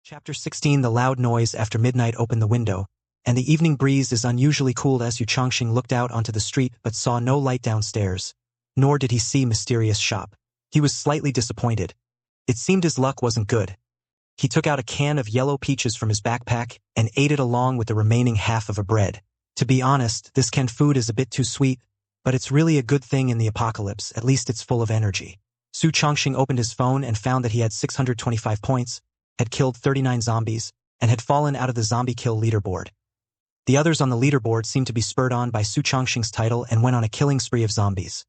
Chapter 16 The loud noise after midnight opened the window, and the evening breeze is unusually cool as Su Chongqing looked out onto the street but saw no light downstairs. Nor did he see Mysterious Shop. He was slightly disappointed. It seemed his luck wasn't good. He took out a can of yellow peaches from his backpack and ate it along with the remaining half of a bread. To be honest, this canned food is a bit too sweet, but it's really a good thing in the apocalypse, at least it's full of energy. Su Chongqing opened his phone and found that he had 625 points, had killed 39 zombies, and had fallen out of the zombie kill leaderboard. The others on the leaderboard seemed to be spurred on by Su Chongqing's title and went on a killing spree of zombies.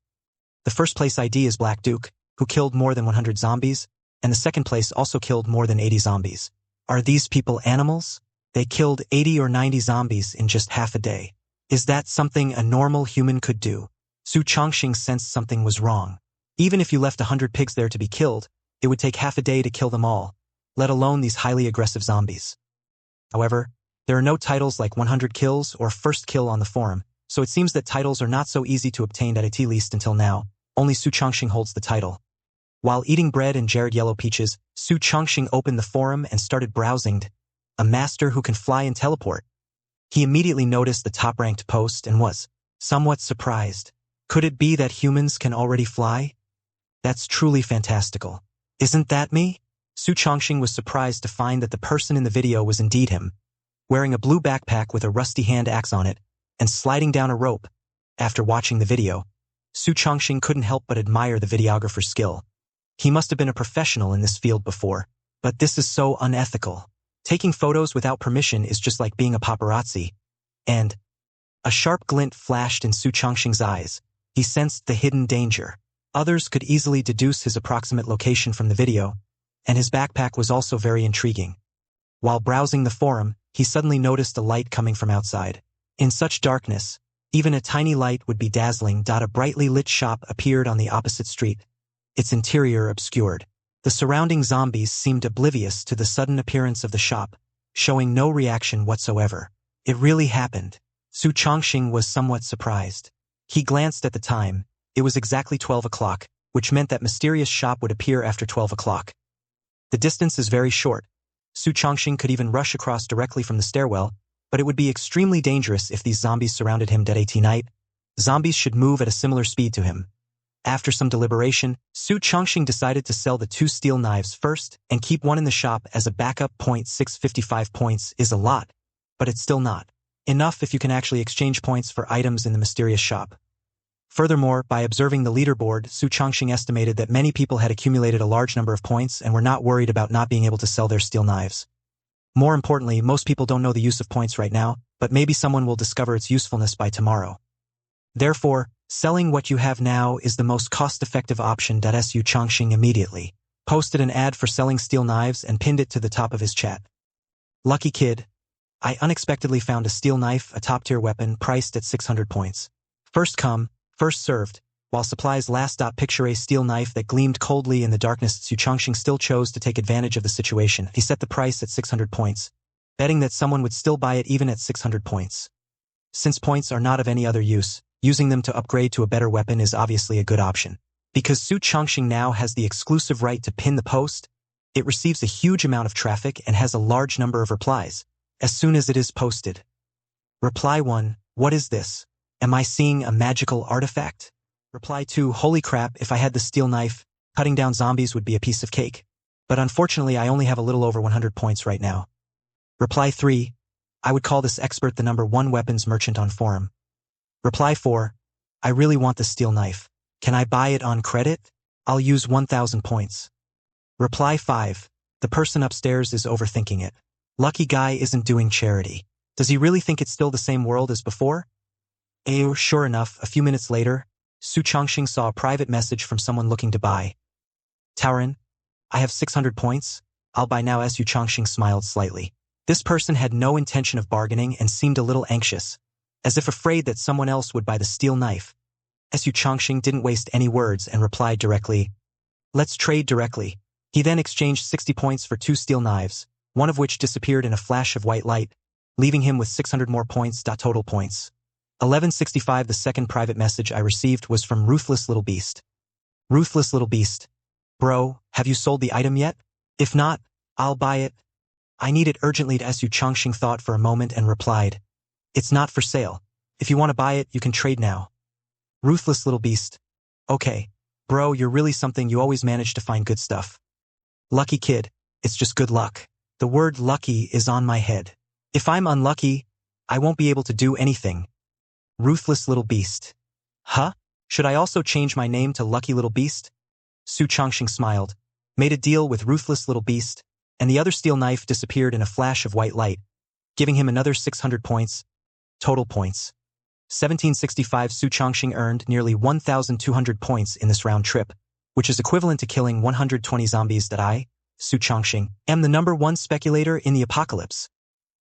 The first place ID is Black Duke, who killed more than 100 zombies, and the second place also killed more than 80 zombies. Are these people animals? They killed 80 or 90 zombies in just half a day. Is that something a normal human could do? Su Chongqing sensed something was wrong. Even if you left 100 pigs there to be killed, it would take half a day to kill them all, let alone these highly aggressive zombies. However, there are no titles like 100 kills or first kill on the forum, so it seems that titles are not so easy to obtain at least until now. Only Su Chongqing holds the title. While eating bread and jarred yellow peaches, Su Chongqing opened the forum and started browsing. A master who can fly and teleport. He immediately noticed the top-ranked post and was somewhat surprised. Could it be that humans can already fly? That's truly fantastical. Isn't that me? Su Chongqing was surprised to find that the person in the video was indeed him, wearing a blue backpack with a rusty hand axe on it, and sliding down a rope. After watching the video, Su Chongqing couldn't help but admire the videographer's skill. He must have been a professional in this field before, but this is so unethical. Taking photos without permission is just like being a paparazzi. And a sharp glint flashed in Su Chongqing's eyes. He sensed the hidden danger. Others could easily deduce his approximate location from the video, and his backpack was also very intriguing. While browsing the forum, he suddenly noticed a light coming from outside. In such darkness, even a tiny light would be dazzling. A brightly lit shop appeared on the opposite street, its interior obscured. The surrounding zombies seemed oblivious to the sudden appearance of the shop, showing no reaction whatsoever. It really happened. Su Chongqing was somewhat surprised. He glanced at the time. It was exactly 12 o'clock, which meant that Mysterious Shop would appear after 12 o'clock. The distance is very short. Su Chongqing could even rush across directly from the stairwell, but it would be extremely dangerous if these zombies surrounded him at night. Zombies should move at a similar speed to him. After some deliberation, Su Chongqing decided to sell the 2 steel knives first and keep one in the shop as a backup. 655 points is a lot, but it's still not enough if you can actually exchange points for items in the Mysterious Shop. Furthermore, by observing the leaderboard, Su Chongqing estimated that many people had accumulated a large number of points and were not worried about not being able to sell their steel knives. More importantly, most people don't know the use of points right now, but maybe someone will discover its usefulness by tomorrow. Therefore, selling what you have now is the most cost-effective option. Su Chongqing immediately posted an ad for selling steel knives and pinned it to the top of his chat. Lucky kid. I unexpectedly found a steel knife, a top-tier weapon, priced at 600 points. First come, first served. While supplies last. Picture a steel knife that gleamed coldly in the darkness. Su Chongqing still chose to take advantage of the situation. He set the price at 600 points, betting that someone would still buy it even at 600 points. Since points are not of any other use, using them to upgrade to a better weapon is obviously a good option. Because Su Chongqing now has the exclusive right to pin the post, it receives a huge amount of traffic and has a large number of replies as soon as it is posted. Reply 1, what is this? Am I seeing a magical artifact? Reply 2, holy crap, if I had the steel knife, cutting down zombies would be a piece of cake. But unfortunately I only have a little over 100 points right now. Reply 3, I would call this expert the #1 weapons merchant on forum. Reply 4, I really want the steel knife. Can I buy it on credit? I'll use 1,000 points. Reply 5, the person upstairs is overthinking it. Lucky guy isn't doing charity. Does he really think it's still the same world as before? Sure enough, a few minutes later, Su Chongqing saw a private message from someone looking to buy. Tauren, I have 600 points. I'll buy now. Su Chongqing smiled slightly. This person had no intention of bargaining and seemed a little anxious, as if afraid that someone else would buy the steel knife. Su Chongqing didn't waste any words and replied directly, let's trade directly. He then exchanged 60 points for 2 steel knives, one of which disappeared in a flash of white light, leaving him with 600 more points. Total points 1165. The second private message I received was from Ruthless Little Beast. Ruthless Little Beast. Bro, have you sold the item yet? If not, I'll buy it. I need it urgently. Su Chongqing thought for a moment and replied, "It's not for sale. If you want to buy it, you can trade now." Ruthless little beast. Okay. Bro, you're really something. You always manage to find good stuff. Lucky kid. It's just good luck. The word lucky is on my head. If I'm unlucky, I won't be able to do anything. Ruthless little beast. Huh? Should I also change my name to Lucky Little Beast? Su Chongqing smiled, made a deal with Ruthless Little Beast, and the other steel knife disappeared in a flash of white light, giving him another 600 points. Total points. 1765. Su Chongqing earned nearly 1,200 points in this round trip, which is equivalent to killing 120 zombies. That I, Su Chongqing, am the #1 speculator in the apocalypse.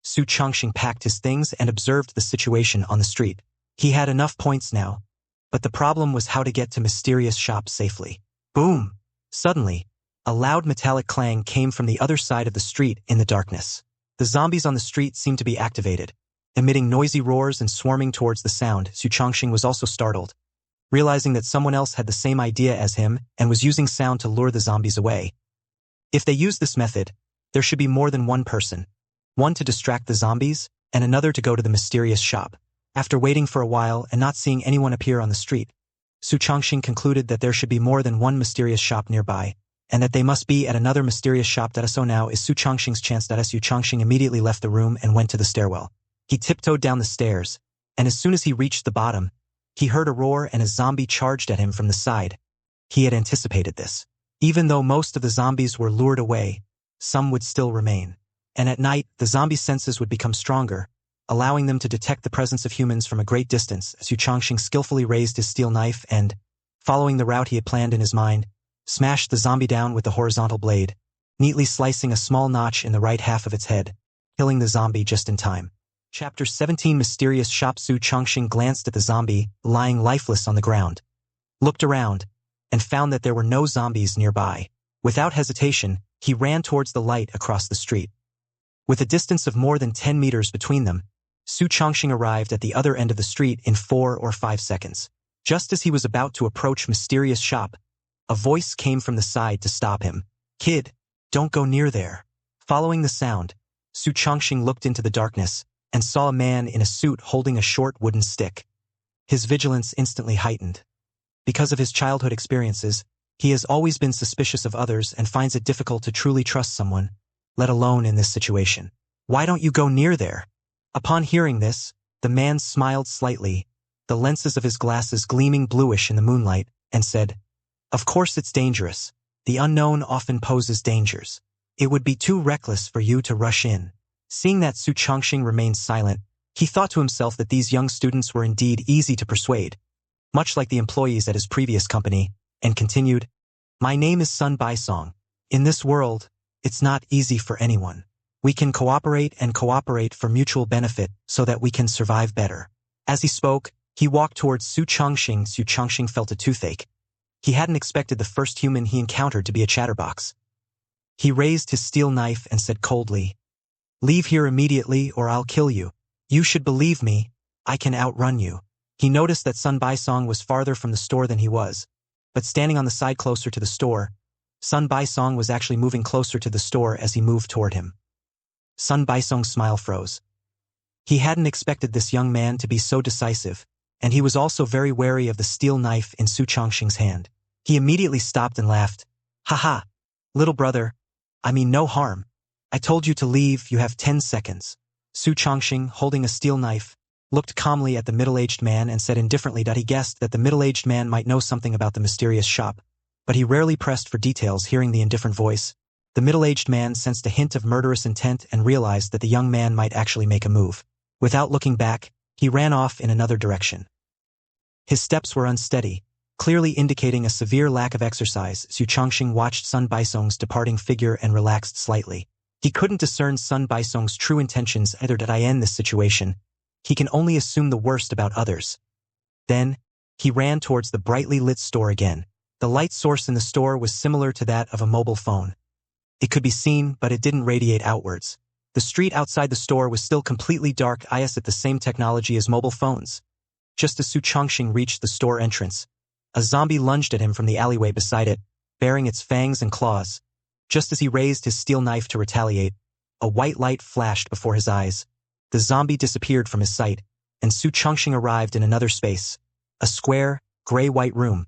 Su Chongqing packed his things and observed the situation on the street. He had enough points now, but the problem was how to get to Mysterious Shop safely. Boom! Suddenly, a loud metallic clang came from the other side of the street in the darkness. The zombies on the street seemed to be activated, emitting noisy roars and swarming towards the sound. Su Chongqing was also startled, realizing that someone else had the same idea as him and was using sound to lure the zombies away. If they used this method, there should be more than one person. One to distract the zombies, and another to go to the mysterious shop. After waiting for a while and not seeing anyone appear on the street, Su Chongqing concluded that there should be more than one mysterious shop nearby, and that they must be at another mysterious shop. So now is Su Chongqing's chance. Su Chongqing immediately left the room and went to the stairwell. He tiptoed down the stairs, and as soon as he reached the bottom, he heard a roar and a zombie charged at him from the side. He had anticipated this. Even though most of the zombies were lured away, some would still remain. And at night, the zombie senses would become stronger, allowing them to detect the presence of humans from a great distance. Su Chongqing skillfully raised his steel knife and, following the route he had planned in his mind, smashed the zombie down with the horizontal blade, neatly slicing a small notch in the right half of its head, killing the zombie just in time. Chapter 17. Mysterious Shop. Su Chongqing glanced at the zombie, lying lifeless on the ground, looked around, and found that there were no zombies nearby. Without hesitation, he ran towards the light across the street. With a distance of more than 10 meters between them, Su Chongqing arrived at the other end of the street in 4 or 5 seconds. Just as he was about to approach Mysterious Shop, a voice came from the side to stop him. "Kid, don't go near there." Following the sound, Su Chongqing looked into the darkness and saw a man in a suit holding a short wooden stick. His vigilance instantly heightened. Because of his childhood experiences, he has always been suspicious of others and finds it difficult to truly trust someone, let alone in this situation. "Why don't you go near there?" Upon hearing this, the man smiled slightly, the lenses of his glasses gleaming bluish in the moonlight, and said, "Of course it's dangerous. The unknown often poses dangers. It would be too reckless for you to rush in." Seeing that Su Chongqing remained silent, he thought to himself that these young students were indeed easy to persuade, much like the employees at his previous company, and continued, "My name is Sun Baisong. In this world, it's not easy for anyone. We can cooperate and cooperate for mutual benefit so that we can survive better." As he spoke, he walked towards Su Chongqing. Su Chongqing felt a toothache. He hadn't expected the first human he encountered to be a chatterbox. He raised his steel knife and said coldly, "Leave here immediately or I'll kill you. You should believe me, I can outrun you." He noticed that Sun Baisong was farther from the store than he was, but standing on the side closer to the store, Sun Baisong was actually moving closer to the store as he moved toward him. Sun Baisong's smile froze. He hadn't expected this young man to be so decisive, and he was also very wary of the steel knife in Su Chongqing's hand. He immediately stopped and laughed. "Haha, little brother, I mean no harm. I told you to leave, you have 10 seconds. Su Chongqing, holding a steel knife, looked calmly at the middle-aged man and said indifferently that he guessed that the middle-aged man might know something about the mysterious shop, but he rarely pressed for details. Hearing the indifferent voice, the middle-aged man sensed a hint of murderous intent and realized that the young man might actually make a move. Without looking back, he ran off in another direction. His steps were unsteady, clearly indicating a severe lack of exercise. Su Chongqing watched Sun Baisong's departing figure and relaxed slightly. He couldn't discern Sun Baisong's true intentions either. Did I end this situation? He can only assume the worst about others. Then, he ran towards the brightly lit store again. The light source in the store was similar to that of a mobile phone. It could be seen, but it didn't radiate outwards. The street outside the store was still completely dark, at the same technology as mobile phones. Just as Su Chongqing reached the store entrance, a zombie lunged at him from the alleyway beside it, baring its fangs and claws. Just as he raised his steel knife to retaliate, A white light flashed before his eyes. The zombie disappeared from his sight, and Su Chongxing arrived in another space. A square, gray-white room.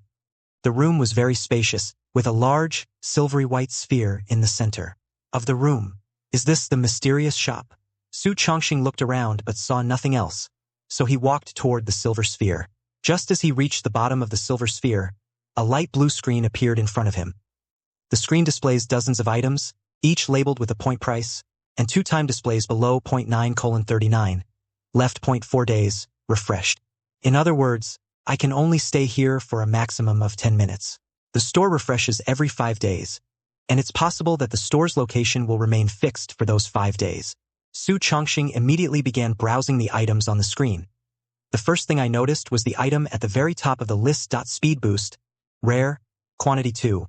The room was very spacious, with a large, silvery white sphere in the center of the room. Is this the mysterious shop? Su Chongxing looked around but saw nothing else, so he walked toward the silver sphere. Just as he reached the bottom of the silver sphere, a light blue screen appeared in front of him. The screen displays dozens of items, each labeled with a point price, and 2 time displays below 0.9:39, left 0.4 days, refreshed. In other words, I can only stay here for a maximum of 10 minutes. The store refreshes every 5 days, and it's possible that the store's location will remain fixed for those 5 days. Su Chongxing immediately began browsing the items on the screen. The first thing I noticed was the item at the very top of the list. Speed boost, rare, quantity 2,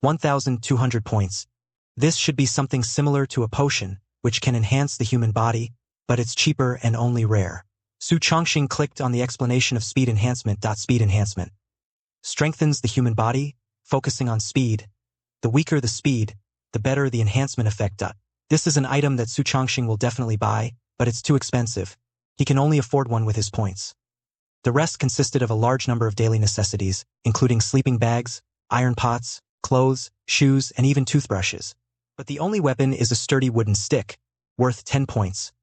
1,200 points. This should be something similar to a potion, which can enhance the human body, but it's cheaper and only rare. Su Chongxing clicked on the explanation of speed enhancement. Speed enhancement strengthens the human body, focusing on speed. The weaker the speed, the better the enhancement effect. This is an item that Su Chongxing will definitely buy, but it's too expensive. He can only afford one with his points. The rest consisted of a large number of daily necessities, including sleeping bags, iron pots, clothes, shoes, and even toothbrushes. But the only weapon is a sturdy wooden stick, worth 10 points.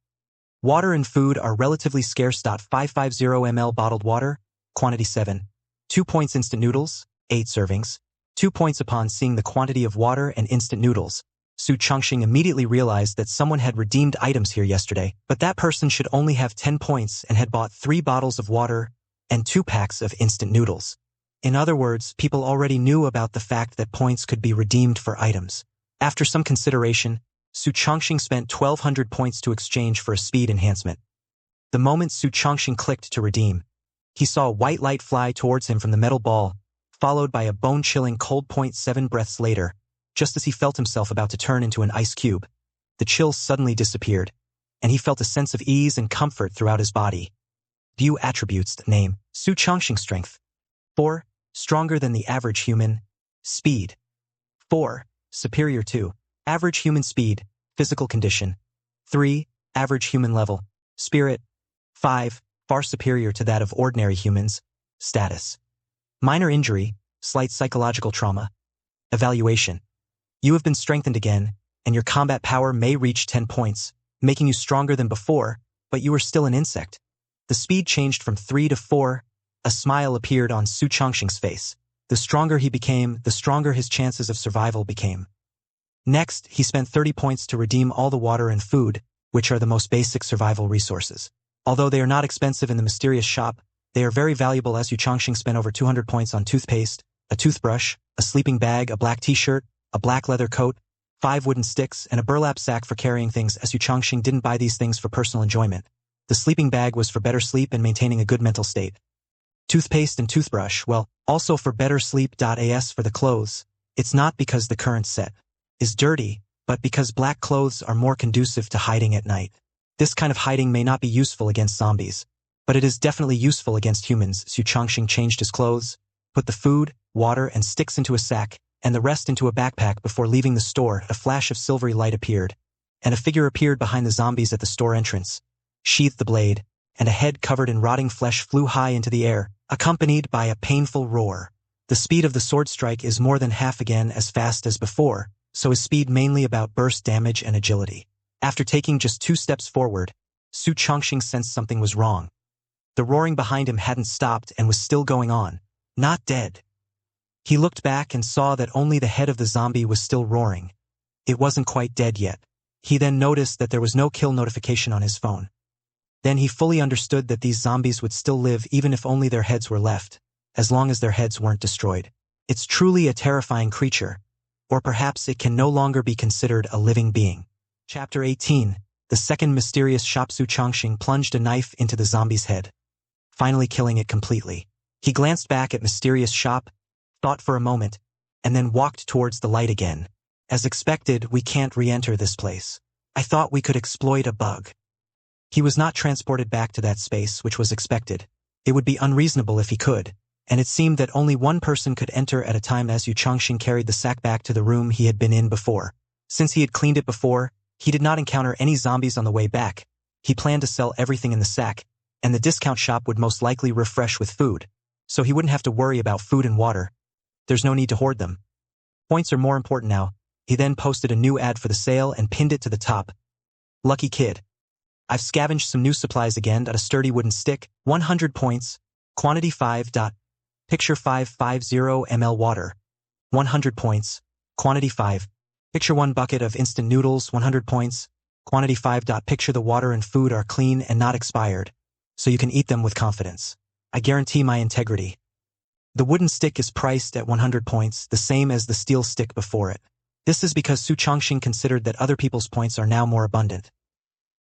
Water and food are relatively scarce. 550 ml bottled water, quantity 7. 2 points instant noodles, 8 servings. 2 points upon seeing the quantity of water and instant noodles. Su Chongxing immediately realized that someone had redeemed items here yesterday, but that person should only have 10 points and had bought 3 bottles of water and 2 packs of instant noodles. In other words, people already knew about the fact that points could be redeemed for items. After some consideration, Su Chongxing spent 1,200 points to exchange for a speed enhancement. The moment Su Chongxing clicked to redeem, he saw a white light fly towards him from the metal ball, followed by a bone-chilling cold. 7 breaths later, just as he felt himself about to turn into an ice cube, the chill suddenly disappeared, and he felt a sense of ease and comfort throughout his body. View attributes. Name, Su Chongxing. Strength 4, stronger than the average human. Speed 4, superior to average human speed. Physical condition 3, average human level. Spirit 5, far superior to that of ordinary humans. Status minor injury, slight psychological trauma. Evaluation: you have been strengthened again, and your combat power may reach 10 points, making you stronger than before, but you are still an insect. The speed changed from 3 to 4. A smile appeared on Su Chongxing's face. The stronger he became, the stronger his chances of survival became. Next, he spent 30 points to redeem all the water and food, which are the most basic survival resources. Although they are not expensive in the mysterious shop, they are very valuable. As Su Chongxing spent over 200 points on toothpaste, a toothbrush, a sleeping bag, a black t-shirt, a black leather coat, 5 wooden sticks, and a burlap sack for carrying things. As Su Chongxing didn't buy these things for personal enjoyment. The sleeping bag was for better sleep and maintaining a good mental state. Toothpaste and toothbrush, well, also for better sleep. As for the clothes, it's not because the current set is dirty, but because black clothes are more conducive to hiding at night. This kind of hiding may not be useful against zombies, but it is definitely useful against humans. Su Chongxing changed his clothes, put the food, water, and sticks into a sack, and the rest into a backpack before leaving the store. A flash of silvery light appeared, and a figure appeared behind the zombies at the store entrance, sheathed the blade, and a head covered in rotting flesh flew high into the air, accompanied by a painful roar. The speed of the sword strike is more than half again as fast as before, so his speed mainly about burst damage and agility. After taking just 2 steps forward, Su Chongxing sensed something was wrong. The roaring behind him hadn't stopped and was still going on, not dead. He looked back and saw that only the head of the zombie was still roaring. It wasn't quite dead yet. He then noticed that there was no kill notification on his phone. Then he fully understood that these zombies would still live even if only their heads were left, as long as their heads weren't destroyed. It's truly a terrifying creature, or perhaps it can no longer be considered a living being. Chapter 18. The second mysterious shop. Su Chongxing plunged a knife into the zombie's head, finally killing it completely. He glanced back at mysterious shop, thought for a moment, and then walked towards the light again. As expected, we can't re-enter this place. I thought we could exploit a bug. He was not transported back to that space, which was expected. It would be unreasonable if he could, and it seemed that only one person could enter at a time. As Su Chongxing carried the sack back to the room he had been in before. Since he had cleaned it before, He did not encounter any zombies on the way back. He planned to sell everything in the sack, and the discount shop would most likely refresh with food, so he wouldn't have to worry about food and water. There's no need to hoard them. Points are more important now. He then posted a new ad for the sale and pinned it to the top. Lucky kid. I've scavenged some new supplies again. A sturdy wooden stick, 100 points, quantity 5. Picture 550 ml water, 100 points, quantity 5. Picture 1 bucket of instant noodles, 100 points, quantity 5. Picture the water and food are clean and not expired, so you can eat them with confidence. I guarantee my integrity. The wooden stick is priced at 100 points, the same as the steel stick before it. This is because Su Chongxing considered that other people's points are now more abundant.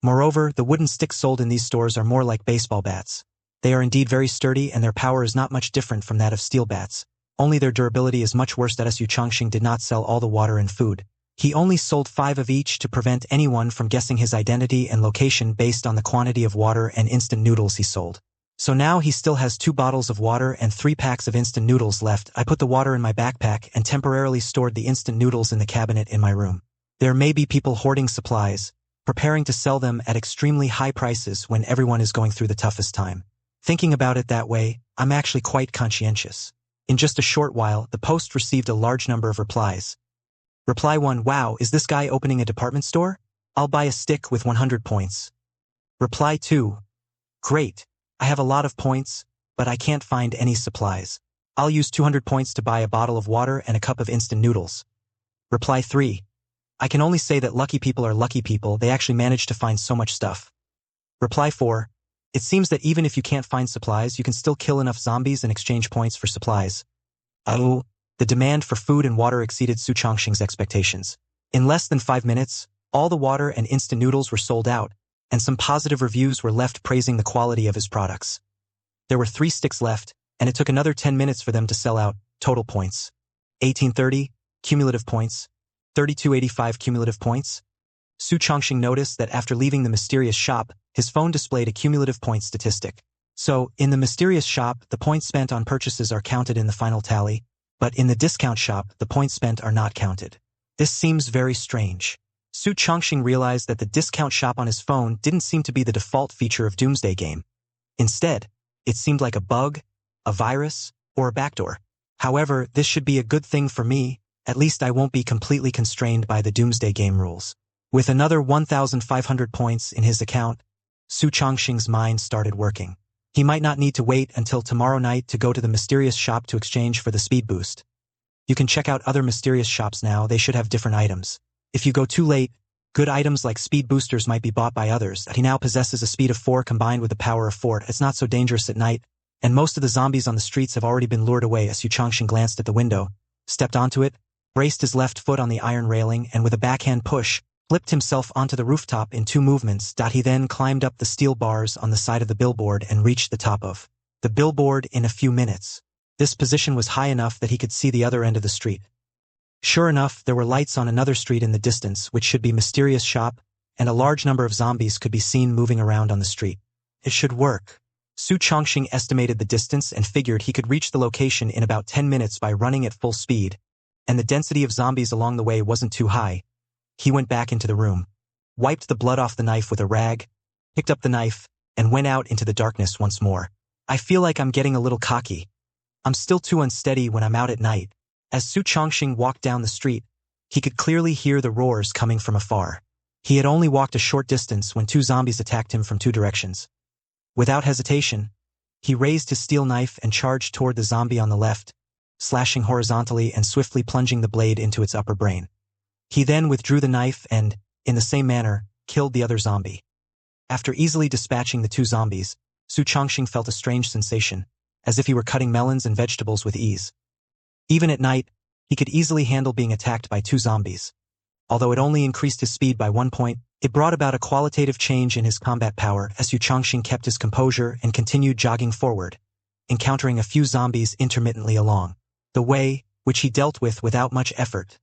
Moreover, the wooden sticks sold in these stores are more like baseball bats. They are indeed very sturdy and their power is not much different from that of steel bats. Only their durability is much worse. That Su Chongxing did not sell all the water and food. He only sold 5 of each to prevent anyone from guessing his identity and location based on the quantity of water and instant noodles he sold. So now he still has 2 bottles of water and 3 packs of instant noodles left. I put the water in my backpack and temporarily stored the instant noodles in the cabinet in my room. There may be people hoarding supplies, preparing to sell them at extremely high prices when everyone is going through the toughest time. Thinking about it that way, I'm actually quite conscientious. In just a short while, the post received a large number of replies. Reply 1: Wow, is this guy opening a department store? I'll buy a stick with 100 points. Reply 2: Great. I have a lot of points, but I can't find any supplies. I'll use 200 points to buy a bottle of water and a cup of instant noodles. Reply 3: I can only say that lucky people are lucky people. They actually manage to find so much stuff. Reply 4: It seems that even if you can't find supplies, you can still kill enough zombies and exchange points for supplies. Oh, the demand for food and water exceeded Su Chongxing's expectations. In less than 5 minutes, all the water and instant noodles were sold out, and some positive reviews were left praising the quality of his products. There were 3 sticks left, and it took another 10 minutes for them to sell out. Total points: 1830, cumulative points, 3285 cumulative points. Su Chongxing noticed that after leaving the mysterious shop, his phone displayed a cumulative point statistic. So, in the mysterious shop, the points spent on purchases are counted in the final tally, but in the discount shop, the points spent are not counted. This seems very strange. Su Chongxing realized that the discount shop on his phone didn't seem to be the default feature of Doomsday Game. Instead, it seemed like a bug, a virus, or a backdoor. However, this should be a good thing for me. At least I won't be completely constrained by the Doomsday Game rules. With another 1,500 points in his account, Su Chongxing's mind started working. He might not need to wait until tomorrow night to go to the mysterious shop to exchange for the speed boost. You can check out other mysterious shops now. They should have different items. If you go too late, good items like speed boosters might be bought by others. He now possesses a speed of 4 combined with the power of 4. It's not so dangerous at night, and most of the zombies on the streets have already been lured away. As Su Chongxing glanced at the window, stepped onto it, braced his left foot on the iron railing, and with a backhand push, flipped himself onto the rooftop in 2 movements. He then climbed up the steel bars on the side of the billboard and reached the top of the billboard in a few minutes. This position was high enough that he could see the other end of the street. Sure enough, there were lights on another street in the distance, which should be Mysterious Shop, and a large number of zombies could be seen moving around on the street. It should work. Su Chongxing estimated the distance and figured he could reach the location in about 10 minutes by running at full speed, and the density of zombies along the way wasn't too high. He went back into the room, wiped the blood off the knife with a rag, picked up the knife, and went out into the darkness once more. I feel like I'm getting a little cocky. I'm still too unsteady when I'm out at night. As Su Chongxing walked down the street, he could clearly hear the roars coming from afar. He had only walked a short distance when 2 zombies attacked him from 2 directions. Without hesitation, he raised his steel knife and charged toward the zombie on the left, slashing horizontally and swiftly plunging the blade into its upper brain. He then withdrew the knife and, in the same manner, killed the other zombie. After easily dispatching the 2 zombies, Su Chongxing felt a strange sensation, as if he were cutting melons and vegetables with ease. Even at night, he could easily handle being attacked by 2 zombies. Although it only increased his speed by 1 point, it brought about a qualitative change in his combat power as Su Chongxing kept his composure and continued jogging forward, encountering a few zombies intermittently along the way, which he dealt with without much effort.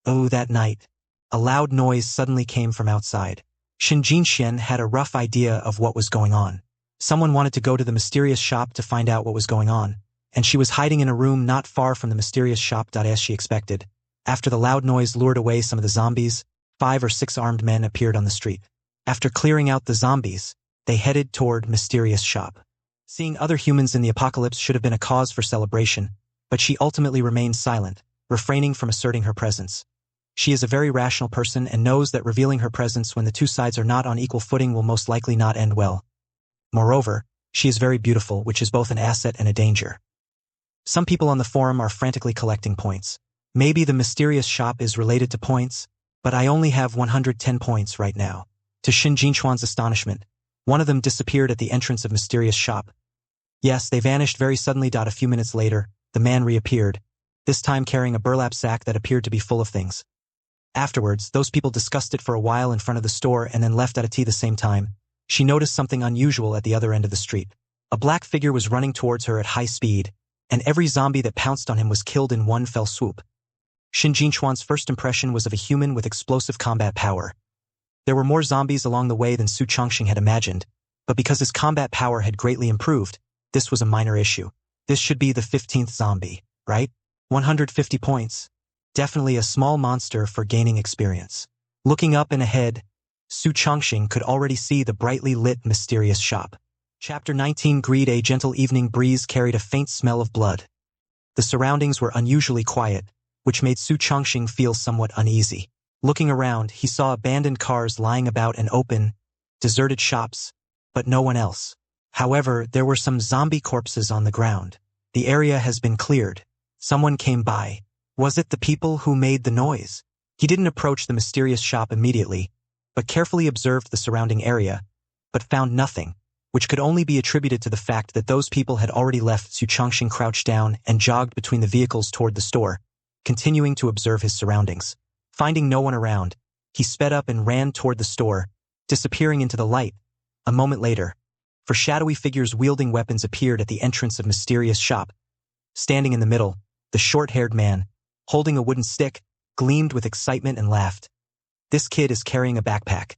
Oh, that night. A loud noise suddenly came from outside. Shin Jinxian had a rough idea of what was going on. Someone wanted to go to the mysterious shop to find out what was going on, and she was hiding in a room not far from the mysterious shop. As she expected, after the loud noise lured away some of the zombies, 5 or 6 armed men appeared on the street. After clearing out the zombies, they headed toward Mysterious Shop. Seeing other humans in the apocalypse should have been a cause for celebration, but she ultimately remained silent, refraining from asserting her presence. She is a very rational person and knows that revealing her presence when the two sides are not on equal footing will most likely not end well. Moreover, she is very beautiful, which is both an asset and a danger. Some people on the forum are frantically collecting points. Maybe the Mysterious Shop is related to points, but I only have 110 points right now. To Shin Jinchuan's astonishment, one of them disappeared at the entrance of Mysterious Shop. Yes, they vanished very suddenly. A few minutes later, the man reappeared, this time carrying a burlap sack that appeared to be full of things. Afterwards, those people discussed it for a while in front of the store and then left at the same time. She noticed something unusual at the other end of the street. A black figure was running towards her at high speed, and every zombie that pounced on him was killed in one fell swoop. Shin Jinchuan's first impression was of a human with explosive combat power. There were more zombies along the way than Su Chongxing had imagined, but because his combat power had greatly improved, this was a minor issue. This should be the 15th zombie, right? 150 points. Definitely a small monster for gaining experience. Looking up and ahead, Su Chongxing could already see the brightly lit Mysterious Shop. Chapter 19. Greed. A gentle evening breeze carried a faint smell of blood. The surroundings were unusually quiet, which made Su Chongxing feel somewhat uneasy. Looking around, he saw abandoned cars lying about and open, deserted shops, but no one else. However, there were some zombie corpses on the ground. The area has been cleared. Someone came by. Was it the people who made the noise? He didn't approach the Mysterious Shop immediately, but carefully observed the surrounding area, but found nothing, which could only be attributed to the fact that those people had already left. Su Chongxing crouched down and jogged between the vehicles toward the store, continuing to observe his surroundings. Finding no one around, he sped up and ran toward the store, disappearing into the light. A moment later, four shadowy figures wielding weapons appeared at the entrance of Mysterious Shop. Standing in the middle, the short-haired man, holding a wooden stick, gleamed with excitement and laughed. This kid is carrying a backpack.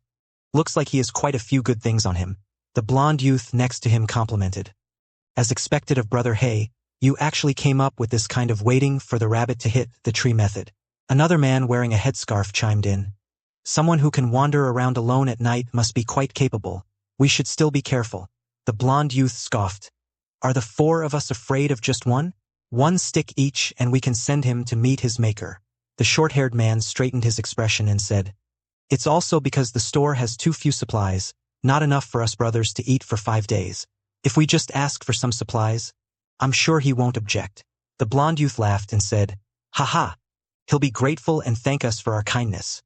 Looks like he has quite a few good things on him. The blonde youth next to him complimented. As expected of Brother Hay, you actually came up with this kind of waiting for the rabbit to hit the tree method. Another man wearing a headscarf chimed in. Someone who can wander around alone at night must be quite capable. We should still be careful. The blonde youth scoffed. Are the 4 of us afraid of just one? 1 stick each and we can send him to meet his maker. The short-haired man straightened his expression and said, It's also because the store has too few supplies, not enough for us brothers to eat for 5 days. If we just ask for some supplies, I'm sure he won't object. The blonde youth laughed and said, Ha. He'll be grateful and thank us for our kindness.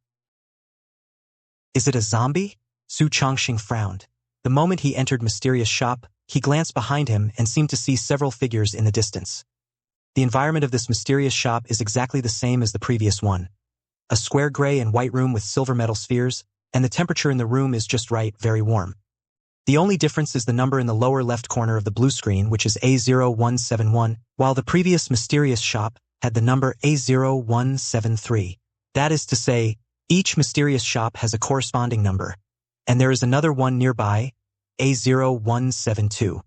Is it a zombie? Su Chongxing frowned. The moment he entered Mysterious Shop, he glanced behind him and seemed to see several figures in the distance. The environment of this Mysterious Shop is exactly the same as the previous one. A square gray and white room with silver metal spheres, and the temperature in the room is just right, very warm. The only difference is the number in the lower left corner of the blue screen, which is A0171, while the previous Mysterious Shop had the number A0173. That is to say, each Mysterious Shop has a corresponding number, and there is another one nearby, A0172.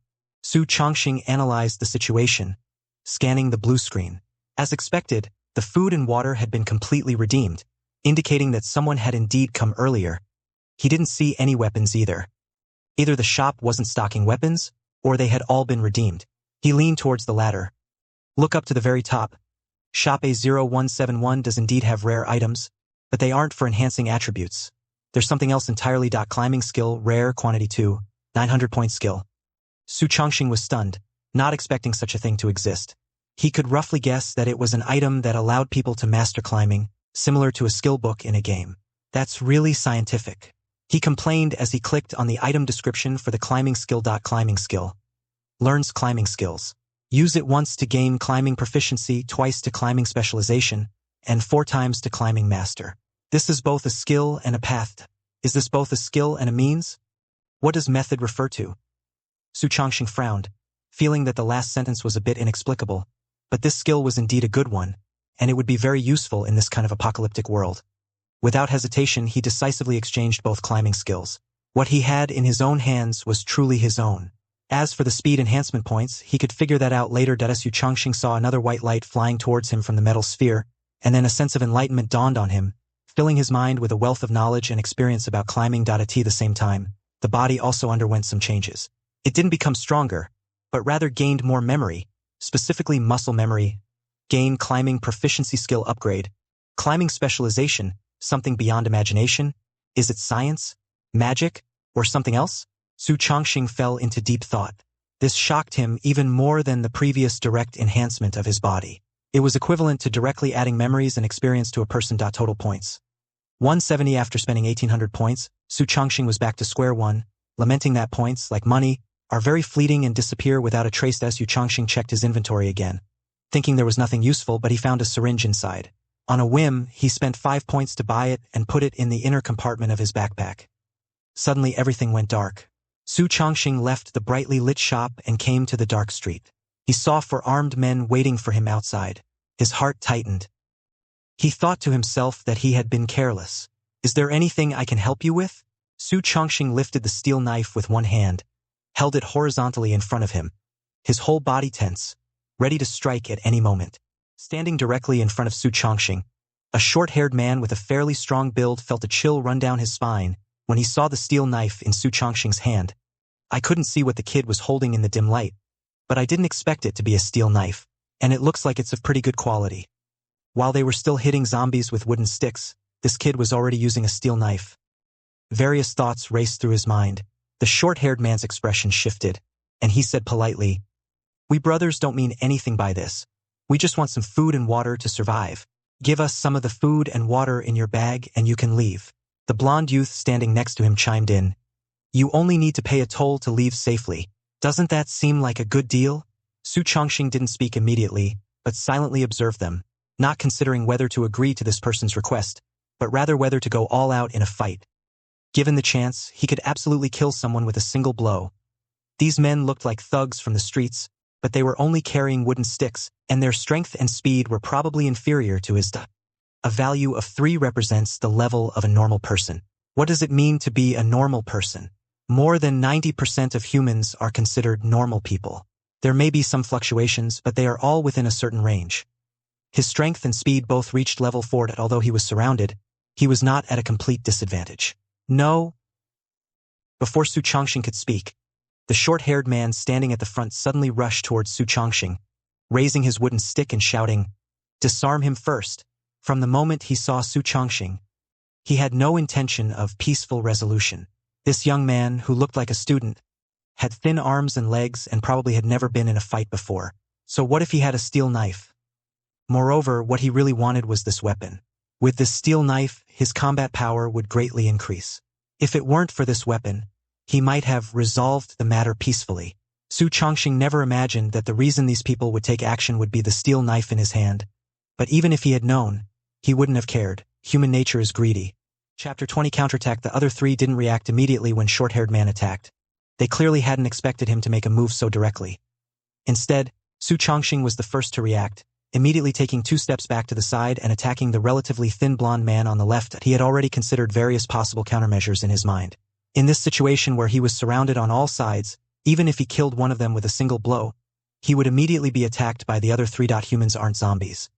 Su Chongxing analyzed the situation, scanning the blue screen. As expected, the food and water had been completely redeemed, indicating that someone had indeed come earlier. He didn't see any weapons either. Either the shop wasn't stocking weapons, or they had all been redeemed. He leaned towards the latter. Look up to the very top. Shop A0171 does indeed have rare items, but they aren't for enhancing attributes. There's something else entirely. Climbing skill, rare, quantity 2, 900-point skill. Su Chongxing was stunned, not expecting such a thing to exist. He could roughly guess that it was an item that allowed people to master climbing, similar to a skill book in a game. That's really scientific. He complained as he clicked on the item description for the climbing skill. Climbing skill. Learns climbing skills. Use it once to gain climbing proficiency, twice to climbing specialization, and 4 times to climbing master. This is both a skill and a path. Is this both a skill and a means? What does method refer to? Su Chongxing frowned, feeling that the last sentence was a bit inexplicable, but this skill was indeed a good one, and it would be very useful in this kind of apocalyptic world. Without hesitation, he decisively exchanged both climbing skills. What he had in his own hands was truly his own. As for the speed enhancement points, he could figure that out later. Su Chongxing saw another white light flying towards him from the metal sphere, and then a sense of enlightenment dawned on him, filling his mind with a wealth of knowledge and experience about climbing. At the same time, the body also underwent some changes. It didn't become stronger, but rather gained more memory, specifically muscle memory, gain climbing proficiency skill upgrade, climbing specialization, something beyond imagination. Is it science, magic, or something else? Su Chongqing fell into deep thought. This shocked him even more than the previous direct enhancement of his body. It was equivalent to directly adding memories and experience to a person. Total points. 170. After spending 1,800 points, Su Chongqing was back to square one, lamenting that points, like money, are very fleeting and disappear without a trace. Su Chongqing checked his inventory again, thinking there was nothing useful, but he found a syringe inside. On a whim, he spent 5 points to buy it and put it in the inner compartment of his backpack. Suddenly everything went dark. Su Chongqing left the brightly lit shop and came to the dark street. He saw 4 armed men waiting for him outside. His heart tightened. He thought to himself that he had been careless. Is there anything I can help you with? Su Chongqing lifted the steel knife with one hand, held it horizontally in front of him, his whole body tense, ready to strike at any moment. Standing directly in front of Su Chongqing, a short-haired man with a fairly strong build felt a chill run down his spine when he saw the steel knife in Su Chongqing's hand. I couldn't see what the kid was holding in the dim light, but I didn't expect it to be a steel knife, and it looks like it's of pretty good quality. While they were still hitting zombies with wooden sticks, this kid was already using a steel knife. Various thoughts raced through his mind. The short-haired man's expression shifted, and he said politely, "We brothers don't mean anything by this. We just want some food and water to survive. Give us some of the food and water in your bag and you can leave." The blonde youth standing next to him chimed in, "You only need to pay a toll to leave safely. Doesn't that seem like a good deal?" Su Chongqing didn't speak immediately, but silently observed them, not considering whether to agree to this person's request, but rather whether to go all out in a fight. Given the chance, he could absolutely kill someone with a single blow. These men looked like thugs from the streets, but they were only carrying wooden sticks, and their strength and speed were probably inferior to his. A value of 3 represents the level of a normal person. What does it mean to be a normal person? More than 90% of humans are considered normal people. There may be some fluctuations, but they are all within a certain range. His strength and speed both reached level 4, although he was surrounded, he was not at a complete disadvantage. No. Before Su Chongqing could speak, the short-haired man standing at the front suddenly rushed towards Su Chongqing, raising his wooden stick and shouting, "Disarm him first." From the moment he saw Su Chongqing, he had no intention of peaceful resolution. This young man, who looked like a student, had thin arms and legs and probably had never been in a fight before. So what if he had a steel knife? Moreover, what he really wanted was this weapon. With this steel knife, his combat power would greatly increase. If it weren't for this weapon, he might have resolved the matter peacefully. Su Chongqing never imagined that the reason these people would take action would be the steel knife in his hand. But even if he had known, he wouldn't have cared. Human nature is greedy. Chapter 20 Counterattack. The other 3 didn't react immediately when short-haired man attacked. They clearly hadn't expected him to make a move so directly. Instead, Su Chongqing was the first to react, immediately taking 2 steps back to the side and attacking the relatively thin blonde man on the left. He had already considered various possible countermeasures in his mind. In this situation where he was surrounded on all sides, even if he killed one of them with a single blow, he would immediately be attacked by the other 3. Humans aren't zombies.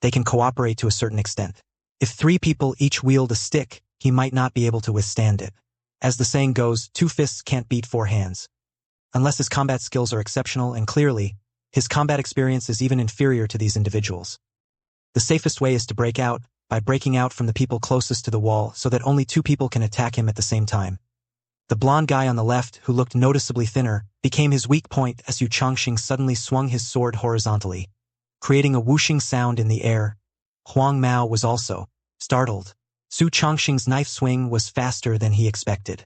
They can cooperate to a certain extent. If 3 people each wield a stick, he might not be able to withstand it. As the saying goes, 2 fists can't beat 4 hands. Unless his combat skills are exceptional, and clearly, his combat experience is even inferior to these individuals. The safest way is to break out, by breaking out from the people closest to the wall so that only 2 people can attack him at the same time. The blonde guy on the left, who looked noticeably thinner, became his weak point as Su Chongqing suddenly swung his sword horizontally, creating a whooshing sound in the air. Huang Mao was also startled. Su Chongqing's knife swing was faster than he expected.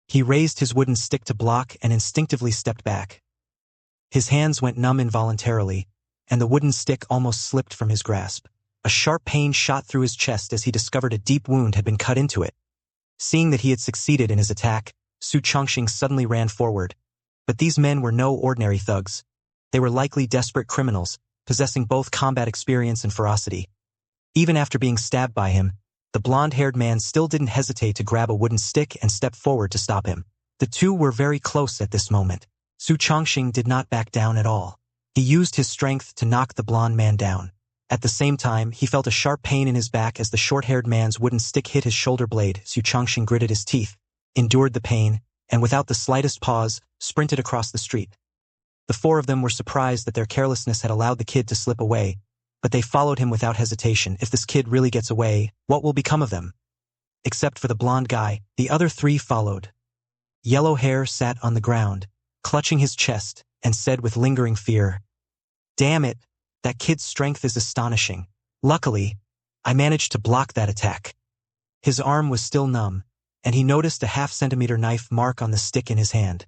He raised his wooden stick to block and instinctively stepped back. His hands went numb involuntarily, and the wooden stick almost slipped from his grasp. A sharp pain shot through his chest as he discovered a deep wound had been cut into it. Seeing that he had succeeded in his attack, Su Chongqing suddenly ran forward. But these men were no ordinary thugs. They were likely desperate criminals, possessing both combat experience and ferocity. Even after being stabbed by him, the blonde-haired man still didn't hesitate to grab a wooden stick and step forward to stop him. The 2 were very close at this moment. Su Chongqing did not back down at all. He used his strength to knock the blonde man down. At the same time, he felt a sharp pain in his back as the short-haired man's wooden stick hit his shoulder blade. Su Chongqing gritted his teeth, endured the pain, and without the slightest pause, sprinted across the street. The four of them were surprised that their carelessness had allowed the kid to slip away, but they followed him without hesitation. If this kid really gets away, what will become of them? Except for the blonde guy, the other three followed. Yellow Hair sat on the ground, clutching his chest, and said with lingering fear, "Damn it, that kid's strength is astonishing. Luckily, I managed to block that attack." His arm was still numb, and he noticed a half-centimeter knife mark on the stick in his hand.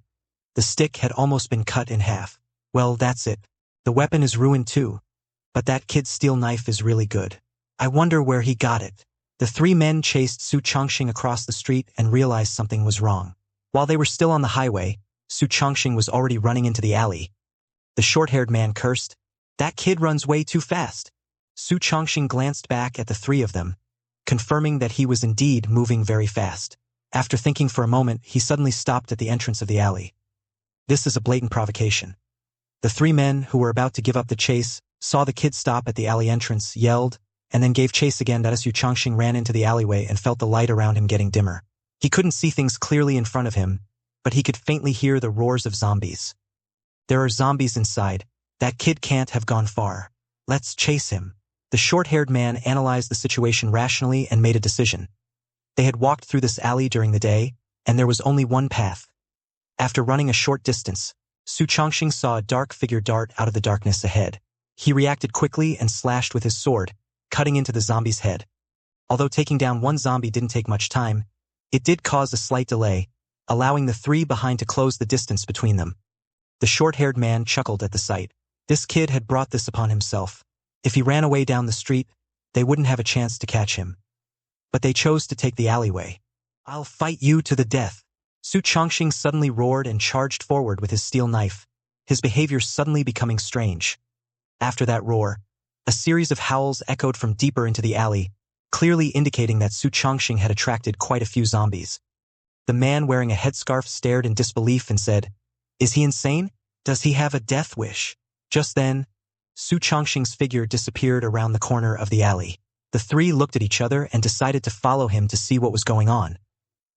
The stick had almost been cut in half. Well, that's it. The weapon is ruined too. But that kid's steel knife is really good. I wonder where he got it. The three men chased Su Chongqing across the street and realized something was wrong. While they were still on the highway, Su Chongqing was already running into the alley. The short-haired man cursed, "That kid runs way too fast." Su Chongqing glanced back at the three of them, confirming that he was indeed moving very fast. After thinking for a moment, he suddenly stopped at the entrance of the alley. This is a blatant provocation. The three men who were about to give up the chase saw the kid stop at the alley entrance, yelled, and then gave chase again. Su Chongqing ran into the alleyway and felt the light around him getting dimmer. He couldn't see things clearly in front of him, but he could faintly hear the roars of zombies. There are zombies inside. That kid can't have gone far. Let's chase him. The short-haired man analyzed the situation rationally and made a decision. They had walked through this alley during the day, and there was only one path. After running a short distance, Su Chongqing saw a dark figure dart out of the darkness ahead. He reacted quickly and slashed with his sword, cutting into the zombie's head. Although taking down one zombie didn't take much time, it did cause a slight delay, allowing the three behind to close the distance between them. The short-haired man chuckled at the sight. This kid had brought this upon himself. If he ran away down the street, they wouldn't have a chance to catch him. But they chose to take the alleyway. "I'll fight you to the death." Su Chongqing suddenly roared and charged forward with his steel knife, his behavior suddenly becoming strange. After that roar, a series of howls echoed from deeper into the alley, clearly indicating that Su Chongqing had attracted quite a few zombies. The man wearing a headscarf stared in disbelief and said, "Is he insane? Does he have a death wish?" Just then, Su Chongqing's figure disappeared around the corner of the alley. The three looked at each other and decided to follow him to see what was going on.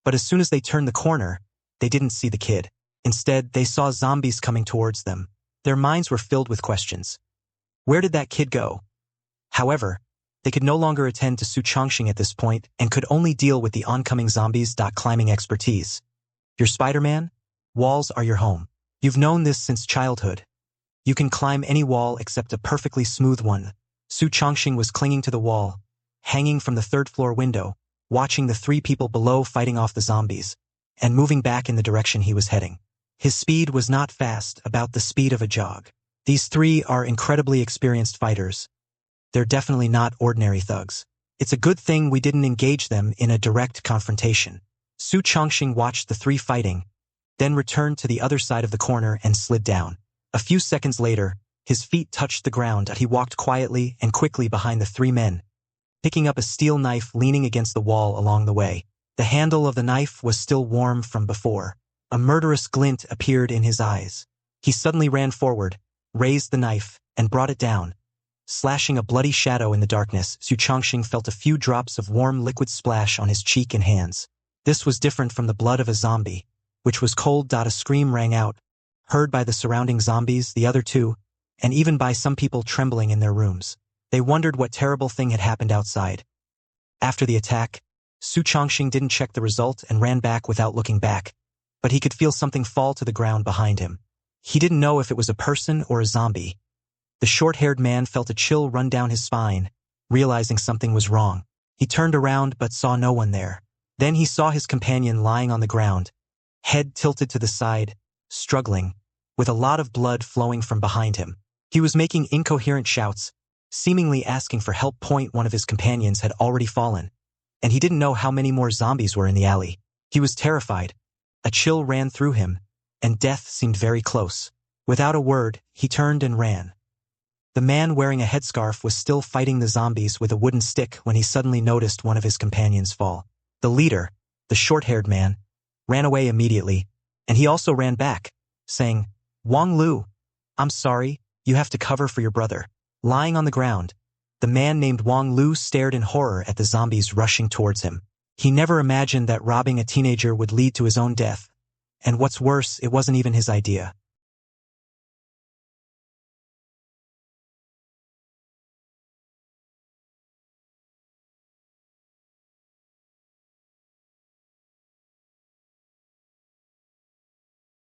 But as soon as they turned the corner, they didn't see the kid. Instead, they saw zombies coming towards them. Their minds were filled with questions. Where did that kid go? However, they could no longer attend to Su Chongqing at this point and could only deal with the oncoming zombies. Climbing expertise. You're Spider-Man? Walls are your home. You've known this since childhood. You can climb any wall except a perfectly smooth one. Su Chongqing was clinging to the wall, hanging from the third-floor window, watching the three people below fighting off the zombies, and moving back in the direction he was heading. His speed was not fast, about the speed of a jog. These three are incredibly experienced fighters. They're definitely not ordinary thugs. It's a good thing we didn't engage them in a direct confrontation. Su Chongqing watched the three fighting, then returned to the other side of the corner and slid down. A few seconds later, his feet touched the ground. He walked quietly and quickly behind the three men, picking up a steel knife leaning against the wall along the way. The handle of the knife was still warm from before. A murderous glint appeared in his eyes. He suddenly ran forward, raised the knife, and brought it down. Slashing a bloody shadow in the darkness, Su Chongqing felt a few drops of warm liquid splash on his cheek and hands. This was different from the blood of a zombie, which was cold. A scream rang out, heard by the surrounding zombies, the other two, and even by some people trembling in their rooms. They wondered what terrible thing had happened outside. After the attack, Su Chongqing didn't check the result and ran back without looking back, but he could feel something fall to the ground behind him. He didn't know if it was a person or a zombie. The short-haired man felt a chill run down his spine, realizing something was wrong. He turned around but saw no one there. Then he saw his companion lying on the ground, head tilted to the side, struggling, with a lot of blood flowing from behind him. He was making incoherent shouts, seemingly asking for help. One of his companions had already fallen, and he didn't know how many more zombies were in the alley. He was terrified. A chill ran through him, and death seemed very close. Without a word, he turned and ran. The man wearing a headscarf was still fighting the zombies with a wooden stick when he suddenly noticed one of his companions fall. The leader, the short-haired man, ran away immediately, and he also ran back, saying, "Wang Lu, I'm sorry, you have to cover for your brother." Lying on the ground, The man named Wang Lu stared in horror at the zombies rushing towards him. He never imagined that robbing a teenager would lead to his own death. And what's worse, it wasn't even his idea.